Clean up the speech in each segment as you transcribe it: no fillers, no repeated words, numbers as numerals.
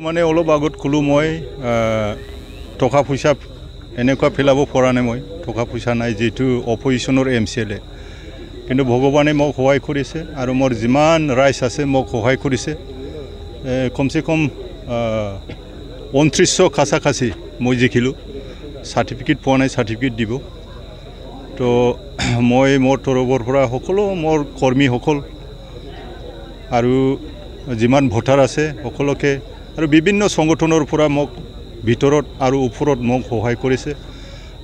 মানে অলপ আগত কলো মই টকা পইচা এনেকুৱা ফেলাব পৰা নাই মই টকা পইচা নাই যেটো অপজিশনৰ এমচিএলএ কিন্তু ভগৱানে মোক সহায় কৰিছে আৰু মোৰ যিমান ৰাইজ আছে মোক সহায় কৰিছে কমসে কম 2900 কাছাকাছি মই জিকিলো সাৰ্টিফিকেট পোৱা নাই সাৰ্টিফিকেট দিব তো মই মোৰ তৰফৰ পৰা সকলো মোৰ কৰ্মীসকল আৰু যিমান ভোটাৰ আছে সকলোকে আৰু বিভিন্ন সংগঠনৰ পৰা মোক ভিতৰত আৰু ওপৰত মোক সহায় কৰিছে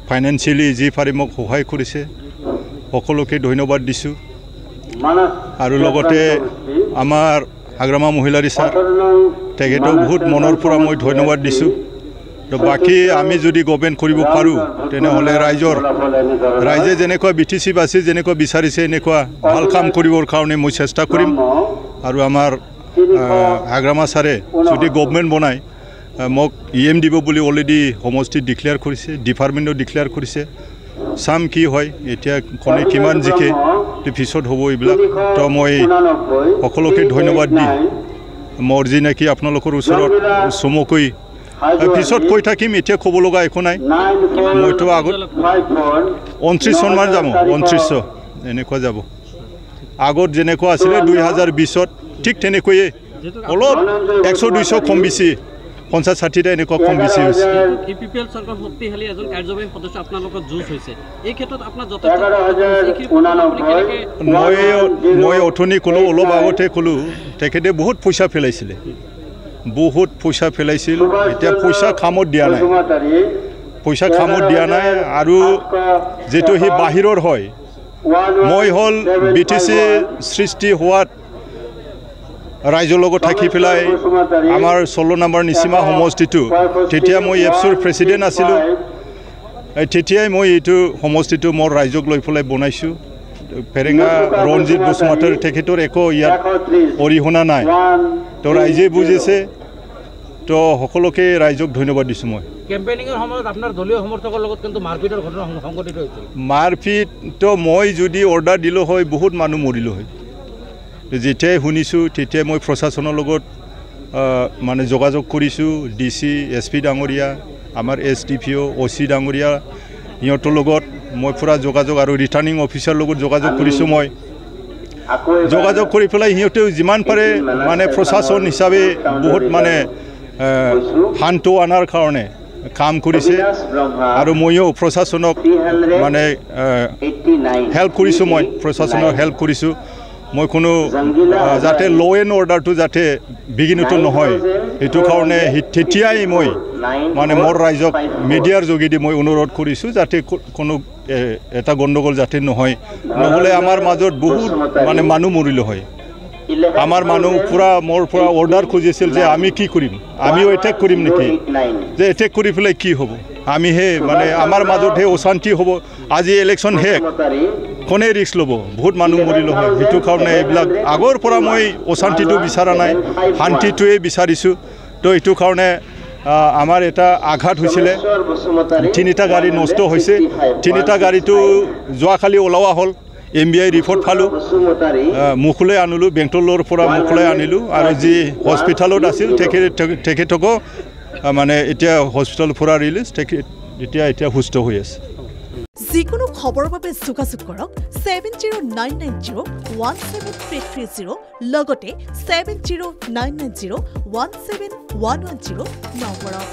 ফাইনান্সিয়ালি যি পাৰি মোক সহায় কৰিছে সকলোকে ধন্যবাদ দিছো আৰু লগতে আমাৰ হাগ্ৰামা মহিলা ৰিচাৰ তেখেতক বহুত মনৰ পৰা মই ধন্যবাদ দিছো তো বাকি আমি যদি গভৰ্ণমেণ্ট কৰিব পাৰো তেনেহলে ৰাইজে যেনেকুৱা বিটিসি বাসী যেনেকুৱা বিচাৰিছে এনেকুৱা ভাল কাম কৰিবৰ কাৰণে মই চেষ্টা কৰিম আৰু আমাৰ হাগ্ৰামা সাৰে যদি গভৰ্ণমেণ্ট বনায় মোক ইএম দিব বুলি অলৰেডি সমষ্টি ডিক্লেয়াৰ কৰিছে ডিপাৰ্টমেণ্টও ডিক্লেয়াৰ কৰিছে সাম কি হয় এতিয়া কোনে কিমান জিকে পিছত হ'ব এইবিলাক তো মই সকলোকে ধন্যবাদ দি মোৰ যি নাকি আপোনালোকৰ ওচৰত চমুকৈ পিছত কৈ থাকিম এতিয়া ক'ব লগা একো নাই মইতো আগত 29 চনমান যাম 2900 এনেকুৱা যাব আগত যেনেকুৱা আছিলে 2020ত ঠিক তেনেকৈয়ে অলপ 100-200 কম বেছি 50-60টা এনেকুৱা কম বেছি হৈছে ইপিপিএল চৰকাৰ শক্তিশালী এজন কাৰ্যবাহী সদস্য আপোনাৰ লগত যুঁজ হৈছে এই ক্ষেত্ৰত আপোনাৰ যথেষ্ট মই অথনি ক'লো অলপ আগতে ক'লো তেখেতে বহুত পইচা ফেলাইছিলে এতিয়া পইচা কামত দিয়া নাই আৰু যেটো হি বাহিৰৰ হয় মই হল বিটিসি সৃষ্টি হোৱাত ৰাইজৰ লগত থাকি পেলাই আমাৰ 16 নম্বৰ নিসীমা সমষ্টিটো তেতিয়া মই এফচৰ প্ৰেসিডেন্ট আছিলো তেতিয়াই মই এইটো সমষ্টিটো মোৰ ৰাইজক লৈ পেলাই বনাইছো ফেৰেঙা ৰঞ্জিত বসুমাতাৰ তেখেতৰ একো ইয়াত অৰিহণা নাই তো ৰাইজে বুজিছে তো সকলোকে ৰাইজক ধন্যবাদ দিছো মই কেম্পেইনিংৰ সময়ত আপোনাৰ দলীয় সমৰ্থকৰ লগত কিন্তু মাৰপিটৰ ঘটনা সংঘটিত হৈছিল মাৰপিট তো মই যদি অৰ্ডাৰ দিলো হয় বহুত মানুহ মৰিলো হয় যেতিয়াই শুনিছো তেতিয়াই মই প্ৰশাসনৰ লগত মানে যোগাযোগ কৰিছো ডিসি এসপি ডাঙৰীয়া আমাৰ এসডিপিও ওসি ডাঙৰীয়া ইহঁতৰ লগত মই পুৰা যোগাযোগ আৰু ৰিটাৰ্নিং অফিচাৰ লগত যোগাযোগ কৰিছো মই যোগাযোগ কৰি পেলাই সিহঁতেও যিমান পাৰে মানে প্ৰশাসন হিচাপে বহুত মানে শান্ত আনাৰ কাৰণে কাম কৰিছে আৰু মইও প্ৰশাসনক মানে হেল্প কৰিছো মই প্ৰশাসনক হেল্প কৰিছো মই কোনো যাতে ল এণ্ড অৰ্ডাৰটো যাতে বিঘিনিত নহয় এইটো কাৰণে তেতিয়াই মই মানে মোৰ ৰাইজক মিডিয়াৰ যোগেদি মই অনুৰোধ কৰিছো যাতে কোনো এটা গণ্ডগোল যাতে নহয় নহলে আমাৰ মাজত বহুত মানে মানুহ মৰিল হয় আমাৰ মানুহ পুৰা মোৰ পুৰা অৰ্ডাৰ খুজিছিল যে আমি কি কৰিম আমিও এটেক কৰিম নেকি যে এটেক কৰি পেলাই কি হ'ব আমি হে মানে আমাৰ মাজত হে অশান্তি হ'ব আজি ইলেকশ্যন হে কোনে ৰিস্ক ল'ব বহুত মানুহ মৰিল হয় সেইটো কাৰণে এইবিলাক আগৰ পৰা মই অশান্তিটো বিচৰা নাই শান্তিটোৱে বিচাৰিছো তো এইটো কাৰণে আমাৰ এটা আঘাত হৈছিলে 3টা গাড়ী নষ্ট হৈছে 3টা গাড়ীটো যোৱাকালি ওলোৱা হ'ল এমবিআই ৰিপৰ্ট পালো মুখলৈ আনিলো বেংটলৰ পৰা মুখলৈ আনিলো আৰু যি হস্পিটালত আছিল তেখেতক মানে এতিয়া হস্পিটাল পৰা ৰিলিজ এতিয়া সুস্থ হৈ আছে যিকোনো খবৰৰ বাবে যোগাযোগ কৰক 7099017330 লগতে 7099017110 নম্বৰত